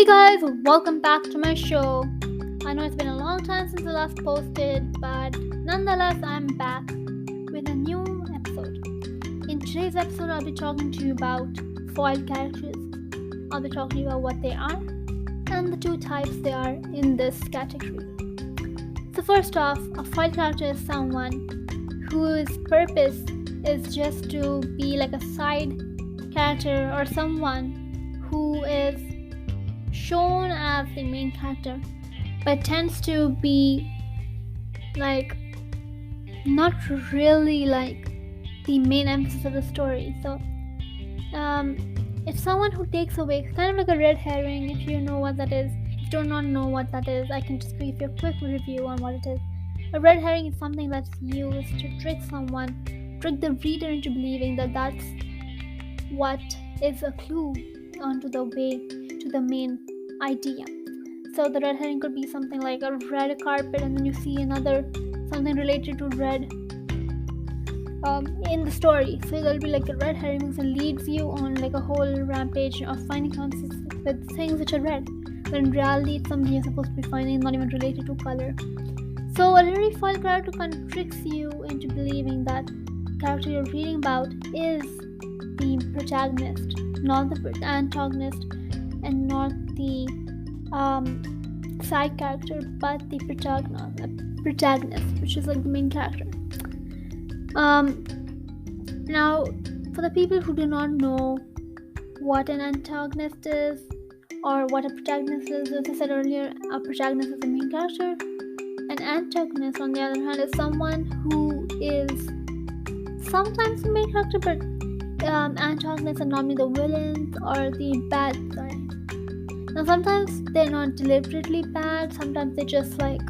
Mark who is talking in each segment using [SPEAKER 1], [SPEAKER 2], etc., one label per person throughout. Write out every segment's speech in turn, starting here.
[SPEAKER 1] guys, welcome back to my show. I know it's been a long time since I last posted, but nonetheless, I'm back with a new episode. In today's episode, I'll be talking to you about foil characters. I'll be talking to you about what they are and the two types they are in this category. So, first off, a foil character is someone whose purpose is just to be like a side character or someone who is shown as the main character but tends to be like not really like the main emphasis of the story. So it's someone who takes away, it's kind of like a red herring. If you know what that is, if you do not know what that is, I can just give you a quick review on what it is. A red herring is something that's used to trick the reader into believing that that's what is a clue onto the way to the main idea. So the red herring could be something like a red carpet, and then you see another something related to red in the story. So there'll be like a red herring and leads you on like a whole rampage of finding answers with things which are red, but in reality it's something you're supposed to be finding, not even related to color. So a literary foil character kind of tricks you into believing that the character you're reading about is the protagonist, not the antagonist, and not the side character, but the protagonist, which is like the main character. Now, for the people who do not know what an antagonist is or what a protagonist is, as I said earlier, a protagonist is the main character. An antagonist, on the other hand, is someone who is sometimes the main character, but antagonists are normally the villains or the bad guy. Now sometimes they're not deliberately bad, sometimes they just like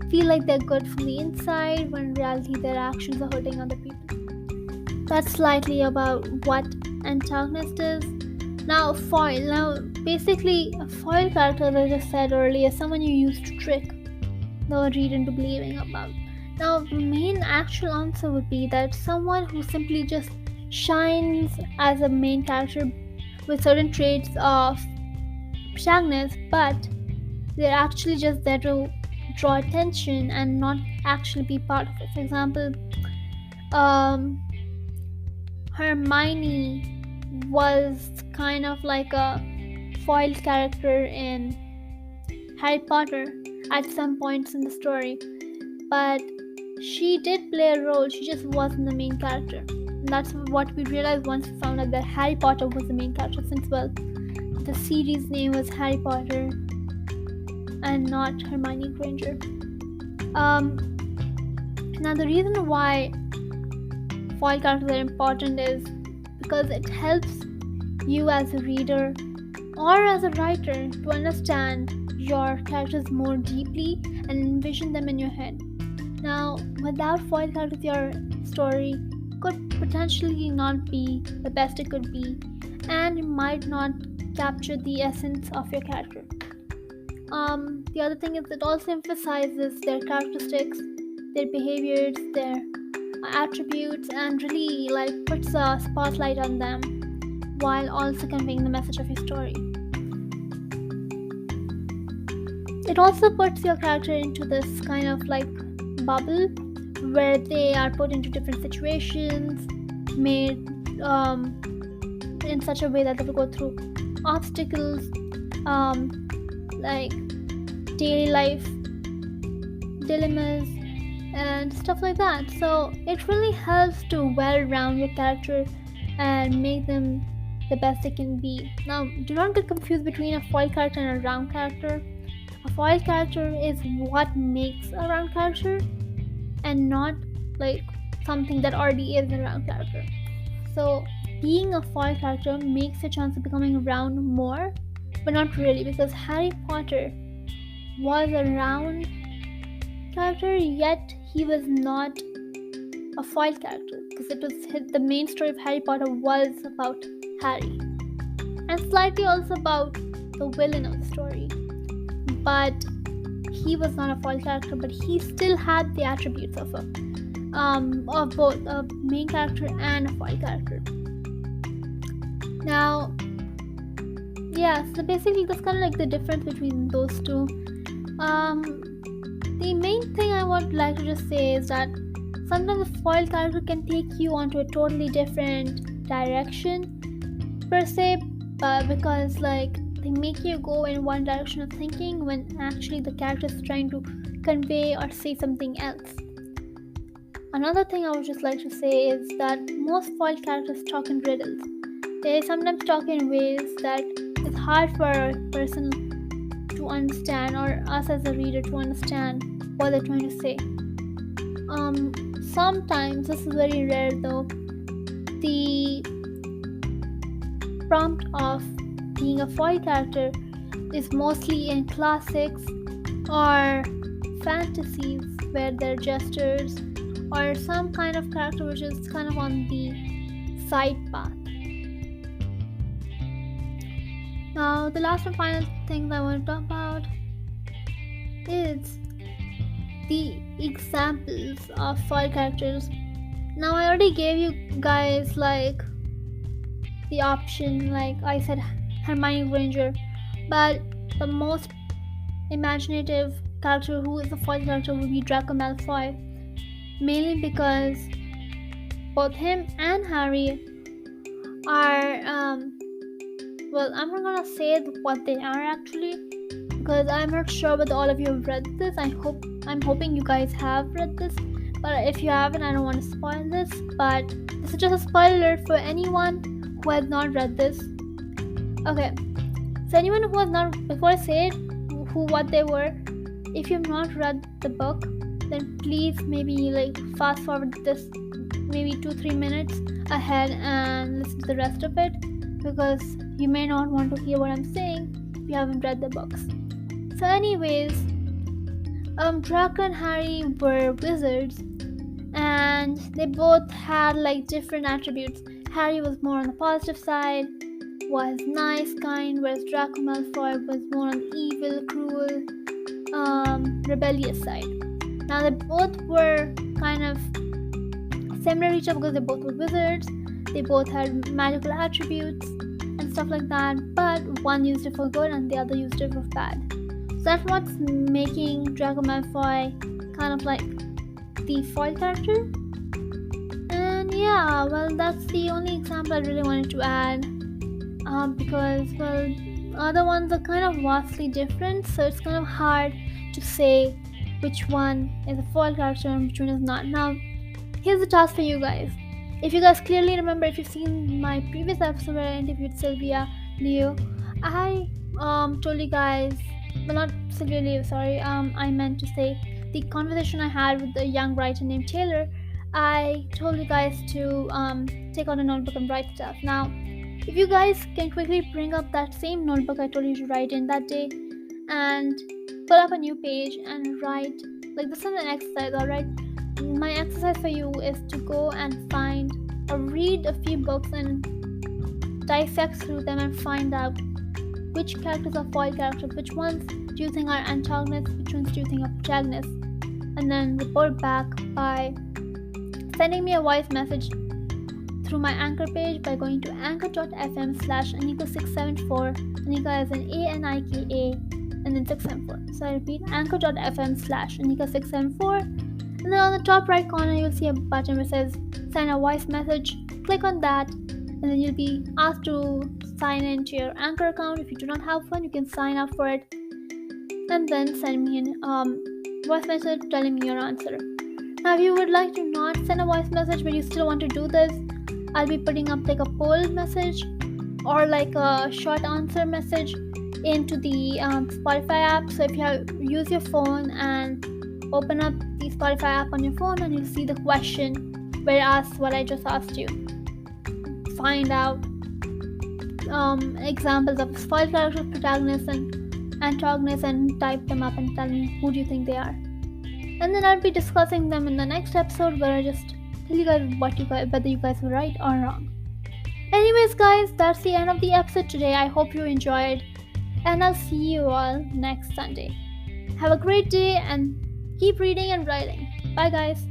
[SPEAKER 1] feel like they're good from the inside when in reality their actions are hurting other people. That's slightly about what antagonist is. Now foil. Now basically a foil character, as I just said earlier, is someone you use to trick the reader into believing about. Now the main actual answer would be that someone who simply just shines as a main character with certain traits of protagonist, but they're actually just there to draw attention and not actually be part of it. For example, Hermione was kind of like a foil character in Harry Potter at some points in the story, but she did play a role, she just wasn't the main character. And that's what we realized once we found out that Harry Potter was the main character, since, well, the series name was Harry Potter and not Hermione Granger. Now the reason why foil characters are important is because it helps you as a reader or as a writer to understand your characters more deeply and envision them in your head. Now, without foil characters, your story could potentially not be the best it could be, and it might not capture the essence of your character. The other thing is it also emphasizes their characteristics, their behaviors, their attributes, and really like puts a spotlight on them while also conveying the message of your story. It also puts your character into this kind of like bubble where they are put into different situations, made in such a way that they will go through obstacles, like daily life dilemmas and stuff like that. So it really helps to well-round your character and make them the best they can be. Now, do not get confused between a foil character and a round character. A foil character is what makes a round character and not like something that already is a round character. So being a foil character makes your chance of becoming round more, but not really, because Harry Potter was a round character, yet he was not a foil character, because the main story of Harry Potter was about Harry and slightly also about the villain of the story, but he was not a foil character, but he still had the attributes of both a main character and a foil character. Now, yeah, so basically that's kind of like the difference between those two. Um, the main thing I would like to just say is that sometimes a foil character can take you onto a totally different direction per se, but because like they make you go in one direction of thinking when actually the character is trying to convey or say something else. Another thing I would just like to say is that most foil characters talk in riddles. They sometimes talk in ways that it's hard for a person to understand or us as a reader to understand what they're trying to say. Sometimes, this is very rare though, the prompt of being a foil character is mostly in classics or fantasies where they're jesters or some kind of character which is kind of on the side path. Now, the last and final thing I want to talk about is the examples of foil characters. Now, I already gave you guys like the option, like I said, Hermione Granger, but the most imaginative character who is a foil character would be Draco Malfoy, mainly because both him and Harry are well, I'm not gonna say what they are actually because I'm not sure whether all of you have read this. I'm hoping you guys have read this, but if you haven't, I don't want to spoil this. But this is just a spoiler for anyone who has not read this. Okay, so anyone who has not, before I say it, what they were, if you've not read the book, then please maybe like fast forward this maybe 2-3 minutes ahead and listen to the rest of it because you may not want to hear what I'm saying if you haven't read the books. So anyways, Draco and Harry were wizards and they both had like different attributes. Harry was more on the positive side, was nice, kind, whereas Draco Malfoy was more on the evil, cruel, rebellious side. Now they both were kind of similar to each other because they both were wizards. They both had magical attributes and stuff like that, but one used it for good and the other used it for bad. So that's what's making Draco Malfoy kind of like the foil character. And yeah, well, that's the only example I really wanted to add because, well, other ones are kind of vastly different, so it's kind of hard to say which one is a foil character and which one is not. Now, here's the task for you guys. If you guys clearly remember, if you've seen my previous episode where I interviewed Sylvia Leo, I told you guys, well, not Sylvia Leo, sorry, I meant to say the conversation I had with the young writer named Taylor. I told you guys to take out a notebook and write stuff. Now, if you guys can quickly bring up that same notebook I told you to write in that day and pull up a new page and write, like this is an exercise, alright? My exercise for you is to go and find or read a few books and dissect through them and find out which characters are foil characters, which ones do you think are antagonists, which ones do you think are protagonists, and then report back by sending me a voice message through my Anchor page by going to anchor.fm/Anika674. Anika is an ANIKA and then 674. So I repeat, anchor.fm/Anika674. And then on the top right corner, you'll see a button which says send a voice message. Click on that, and then you'll be asked to sign into your Anchor account. If you do not have one, you can sign up for it, and then send me a voice message telling me your answer. Now, if you would like to not send a voice message, but you still want to do this, I'll be putting up like a poll message or like a short answer message into the Spotify app. So if you use your phone and open up the Spotify app on your phone, and you'll see the question where it asks what I just asked you. Find out examples of foil characters, protagonists, and antagonists, and type them up and tell me who do you think they are. And then I'll be discussing them in the next episode where I just tell you guys whether you guys were right or wrong. Anyways, guys, that's the end of the episode today. I hope you enjoyed, and I'll see you all next Sunday. Have a great day and keep reading and writing. Bye, guys.